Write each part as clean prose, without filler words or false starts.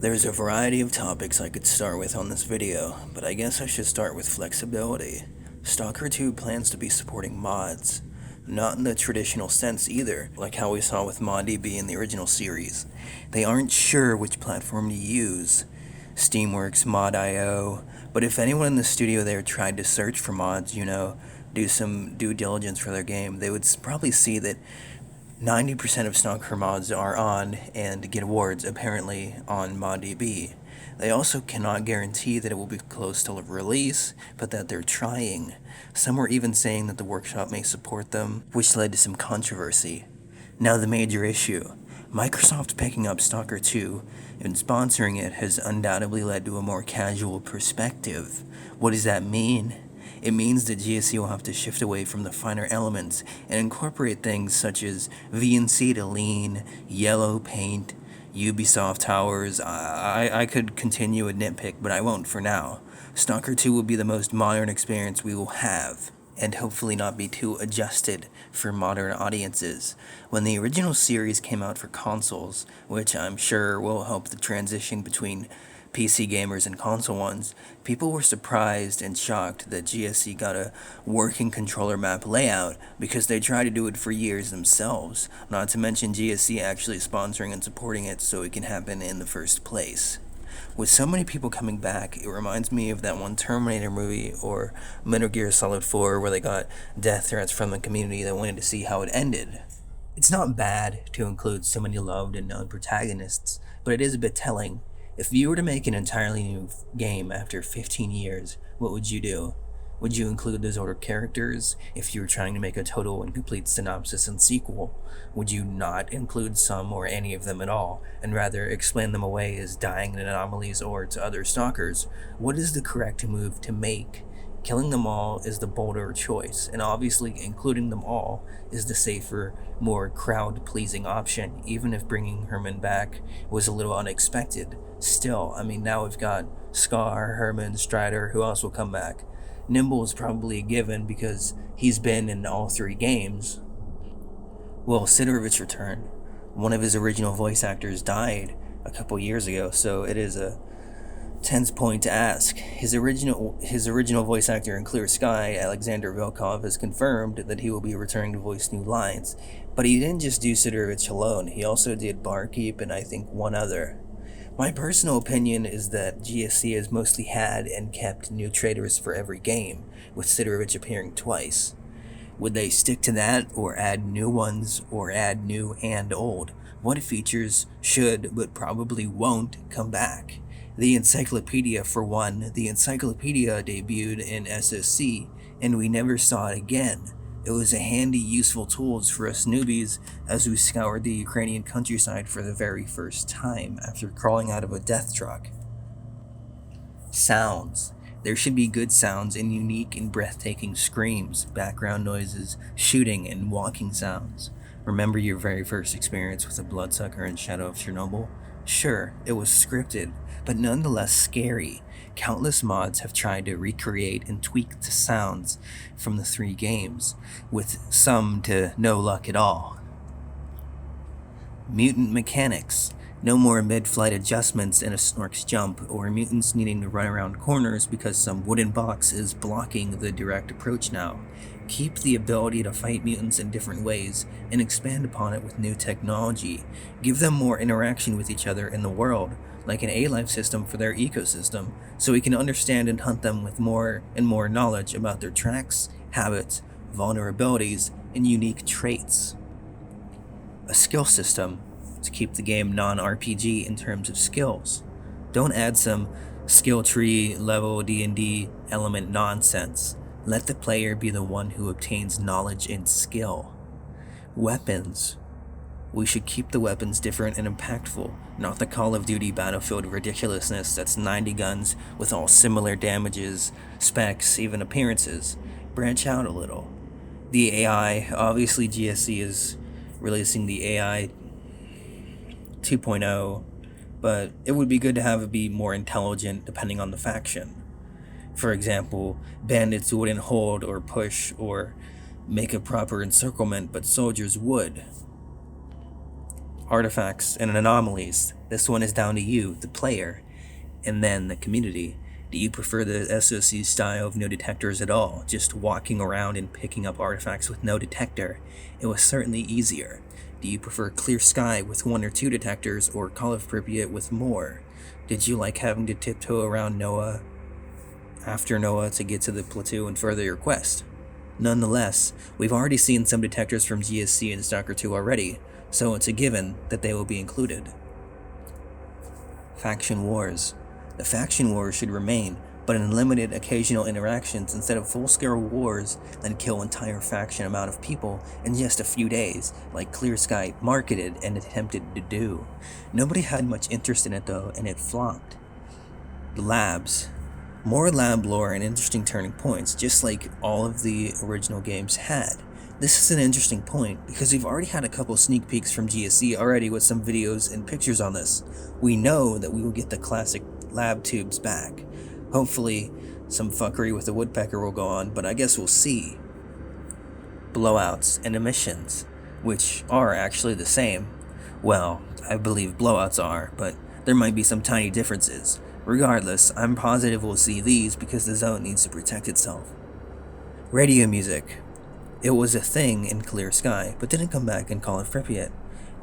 There's a variety of topics I could start with on this video, but I guess I should start with flexibility. Stalker 2 plans to be supporting mods. Not in the traditional sense either, like how we saw with ModDB in the original series. They aren't sure which platform to use. Steamworks, Mod.io, but if anyone in the studio there tried to search for mods, do some due diligence for their game, they would probably see that 90% of Stalker mods are on and get awards apparently on ModDB. They also cannot guarantee that it will be close to release, but that they're trying. Some were even saying that the workshop may support them, which led to some controversy. Now the major issue. Microsoft picking up Stalker 2 and sponsoring it has undoubtedly led to a more casual perspective. What does that mean? It means that GSC will have to shift away from the finer elements and incorporate things such as VNC to lean, yellow paint, Ubisoft towers. I could continue a nitpick, but I won't for now. Stalker 2 will be the most modern experience we will have, and hopefully not be too adjusted for modern audiences. When the original series came out for consoles, which I'm sure will help the transition between PC gamers and console ones, people were surprised and shocked that GSC got a working controller map layout because they tried to do it for years themselves, not to mention GSC actually sponsoring and supporting it so it can happen in the first place. With so many people coming back, it reminds me of that one Terminator movie or Metal Gear Solid 4 where they got death threats from the community that wanted to see how it ended. It's not bad to include so many loved and known protagonists, but it is a bit telling. If you were to make an entirely new game after 15 years, what would you do? Would you include those older characters if you were trying to make a total and complete synopsis and sequel? Would you not include some or any of them at all, and rather explain them away as dying anomalies or to other stalkers? What is the correct move to make? Killing them all is the bolder choice, and obviously including them all is the safer, more crowd-pleasing option, even if bringing Herman back was a little unexpected. Still, now we've got Scar, Herman, Strider, who else will come back? Nimble is probably a given because he's been in all three games. Well, Sidorovitch returned. One of his original voice actors died a couple years ago, so it is a tense point to ask. His original voice actor in Clear Sky, Alexander Volkov, has confirmed that he will be returning to voice new lines. But he didn't just do Sidorovitch alone, he also did Barkeep and I think one other. My personal opinion is that GSC has mostly had and kept new traders for every game, with Sidorovitch appearing twice. Would they stick to that, or add new ones, or add new and old? What features should, but probably won't, come back? The Encyclopedia, for one. The Encyclopedia debuted in SSC, and we never saw it again. It was a handy, useful tool for us newbies as we scoured the Ukrainian countryside for the very first time after crawling out of a death truck. Sounds. There should be good sounds and unique and breathtaking screams, background noises, shooting, and walking sounds. Remember your very first experience with a bloodsucker in Shadow of Chernobyl? Sure, it was scripted, but nonetheless scary. Countless mods have tried to recreate and tweak the sounds from the three games, with some to no luck at all. Mutant mechanics. No more mid-flight adjustments in a Snork's jump, or mutants needing to run around corners because some wooden box is blocking the direct approach now. Keep the ability to fight mutants in different ways, and expand upon it with new technology. Give them more interaction with each other in the world, like an A-Life system for their ecosystem, so we can understand and hunt them with more and more knowledge about their tracks, habits, vulnerabilities, and unique traits. A skill system to keep the game non-RPG in terms of skills. Don't add some skill tree level D&D element nonsense. Let the player be the one who obtains knowledge and skill. Weapons. We should keep the weapons different and impactful, not the Call of Duty Battlefield ridiculousness that's 90 guns with all similar damages, specs, even appearances. Branch out a little. The AI, obviously GSC is releasing the AI 2.0, but it would be good to have it be more intelligent depending on the faction. For example, bandits wouldn't hold or push or make a proper encirclement, but soldiers would. artifacts, and anomalies. This one is down to you, the player, and then the community. Do you prefer the SOC style of no detectors at all, just walking around and picking up artifacts with no detector? It was certainly easier. Do you prefer Clear Sky with 1 or 2 detectors, or Call of Pripyat with more? Did you like having to tiptoe around Noah after Noah to get to the plateau and further your quest? Nonetheless, we've already seen some detectors from GSC and Stalker 2 already, so it's a given that they will be included. Faction Wars. The faction wars should remain, but in limited occasional interactions instead of full-scale wars that kill entire faction amount of people in just a few days, like Clear Sky marketed and attempted to do. Nobody had much interest in it though, and it flopped. The labs. More lab lore and interesting turning points, just like all of the original games had. This is an interesting point, because we've already had a couple sneak peeks from GSC already with some videos and pictures on this. We know that we will get the classic lab tubes back. Hopefully, some fuckery with the woodpecker will go on, but I guess we'll see. Blowouts and emissions, which are actually the same. Well, I believe blowouts are, but there might be some tiny differences. Regardless, I'm positive we'll see these because the zone needs to protect itself. Radio music. It was a thing in Clear Sky, but didn't come back in Call of Pripyat.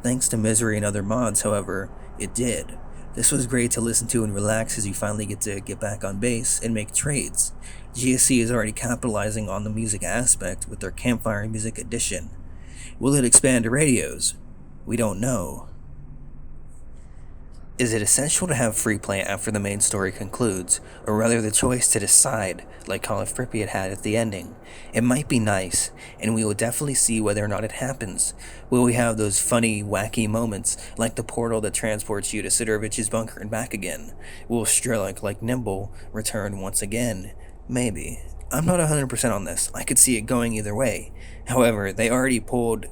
Thanks to Misery and other mods, however, it did. This was great to listen to and relax as you finally get to get back on base and make trades. GSC is already capitalizing on the music aspect with their Campfire Music Edition. Will it expand to radios? We don't know. Is it essential to have free play after the main story concludes, or rather the choice to decide, like Call of Pripyat had at the ending? It might be nice, and we will definitely see whether or not it happens. Will we have those funny, wacky moments, like the portal that transports you to Sidorovic's bunker and back again? Will Strelok, like Nimble, return once again? Maybe. I'm not 100% on this. I could see it going either way. However, they already pulled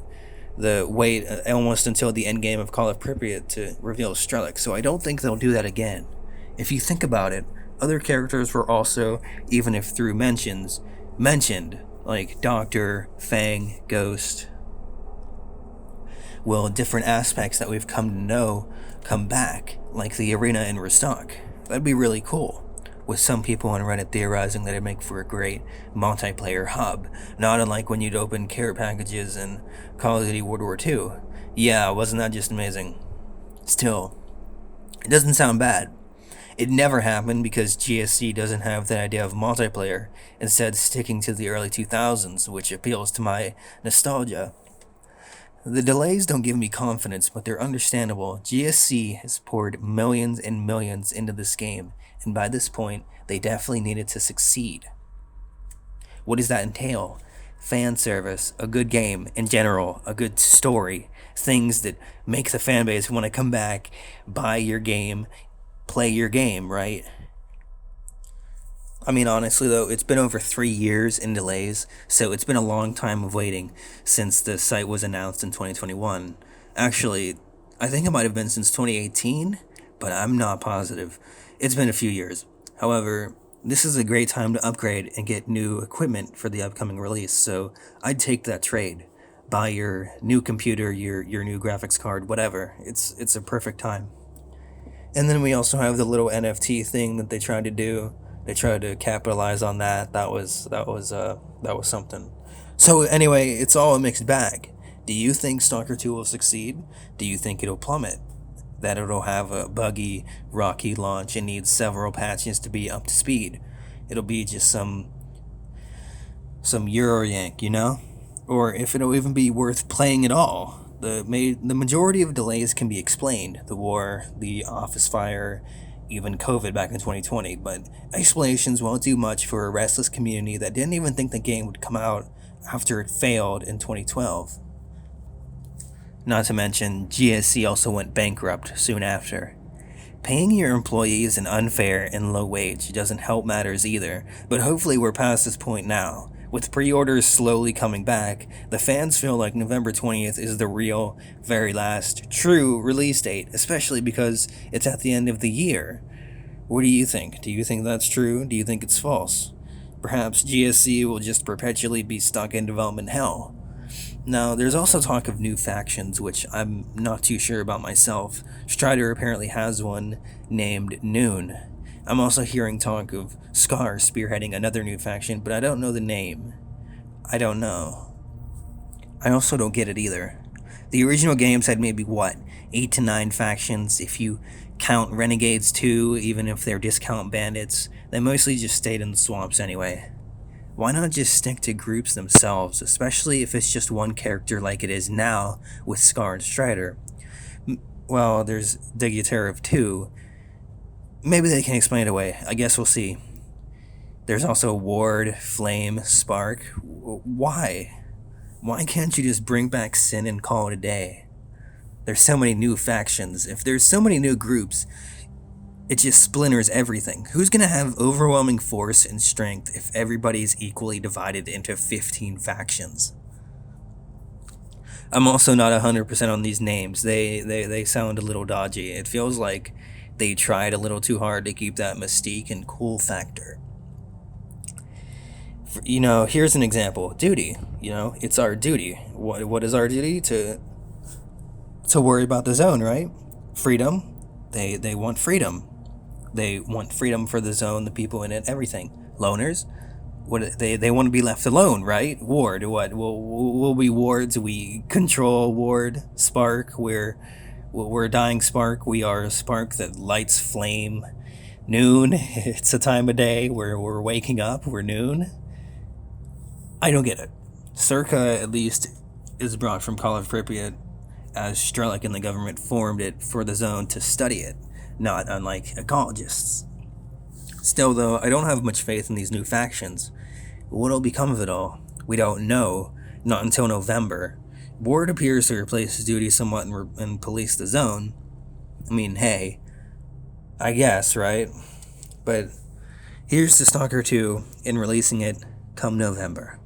the wait almost until the end game of Call of Pripyat to reveal Strelok, so I don't think they'll do that again. If you think about it, other characters were also, even if through mentions, mentioned, like Doctor, Fang, Ghost. Will different aspects that we've come to know come back, like the arena in Restock? That'd be really cool. With some people on Reddit theorizing that it'd make for a great multiplayer hub, not unlike when you'd open care packages in Call of Duty World War II. Yeah, wasn't that just amazing? Still, it doesn't sound bad. It never happened because GSC doesn't have that idea of multiplayer, instead sticking to the early 2000s, which appeals to my nostalgia. The delays don't give me confidence, but they're understandable. GSC has poured millions and millions into this game, and by this point, they definitely needed to succeed. What does that entail? Fan service, a good game in general, a good story, things that make the fan base want to come back, buy your game, play your game, right? I mean, honestly though, it's been over 3 years in delays, so it's been a long time of waiting since the site was announced in 2021. Actually, I think it might have been since 2018, but I'm not positive. It's been a few years. However, this is a great time to upgrade and get new equipment for the upcoming release, so I'd take that trade. Buy your new computer, your new graphics card, whatever. It's a perfect time. And then we also have the little NFT thing that they tried to do. They tried to capitalize on that. That was something. So anyway, it's all a mixed bag. Do you think Stalker 2 will succeed? Do you think it'll plummet? That it'll have a buggy, rocky launch and needs several patches to be up to speed? It'll be just some Euroyank, you know? Or if it'll even be worth playing at all. The majority of delays can be explained. The war, the office fire, even COVID back in 2020, but explanations won't do much for a restless community that didn't even think the game would come out after it failed in 2012. Not to mention, GSC also went bankrupt soon after. Paying your employees an unfair and low wage doesn't help matters either, but hopefully we're past this point now. With pre-orders slowly coming back, the fans feel like November 20th is the real, very last, true release date, especially because it's at the end of the year. What do you think? Do you think that's true? Do you think it's false? Perhaps GSC will just perpetually be stuck in development hell. Now, there's also talk of new factions, which I'm not too sure about myself. Strider apparently has one named Noon. I'm also hearing talk of Scar spearheading another new faction, but I don't know the name. I don't know. I also don't get it either. The original games had maybe, what, 8 to 9 factions, if you count Renegades too, even if they're discount bandits. They mostly just stayed in the swamps anyway. Why not just stick to groups themselves, especially if it's just one character like it is now with Scar and Strider? Well, there's Digutarev too. Maybe they can explain it away. I guess we'll see. There's also Ward, Flame, Spark. Why? Why can't you just bring back Sin and call it a day? There's so many new factions. If there's so many new groups, it just splinters everything. Who's gonna have overwhelming force and strength if everybody's equally divided into 15 factions? I'm also not 100% on these names. They sound a little dodgy. It feels like they tried a little too hard to keep that mystique and cool factor. Here's an example. Duty. It's our duty. What is our duty? To worry about the zone, right? Freedom. They want freedom. They want freedom for the zone, the people in it, everything. Loners, they want to be left alone, right? Ward, what? We'll be wards. We control Ward. Spark, we're a dying spark. We are a spark that lights flame. Noon, it's a time of day where we're waking up. We're noon. I don't get it. Circa, at least, is brought from Call of Pripyat, as Strelok and the government formed it for the zone to study it, not unlike ecologists. Still, though, I don't have much faith in these new factions. What'll become of it all? We don't know, not until November. Ward appears to replace his duty somewhat and police the zone. I mean, hey, I guess, right? But here's to Stalker 2 in releasing it come November.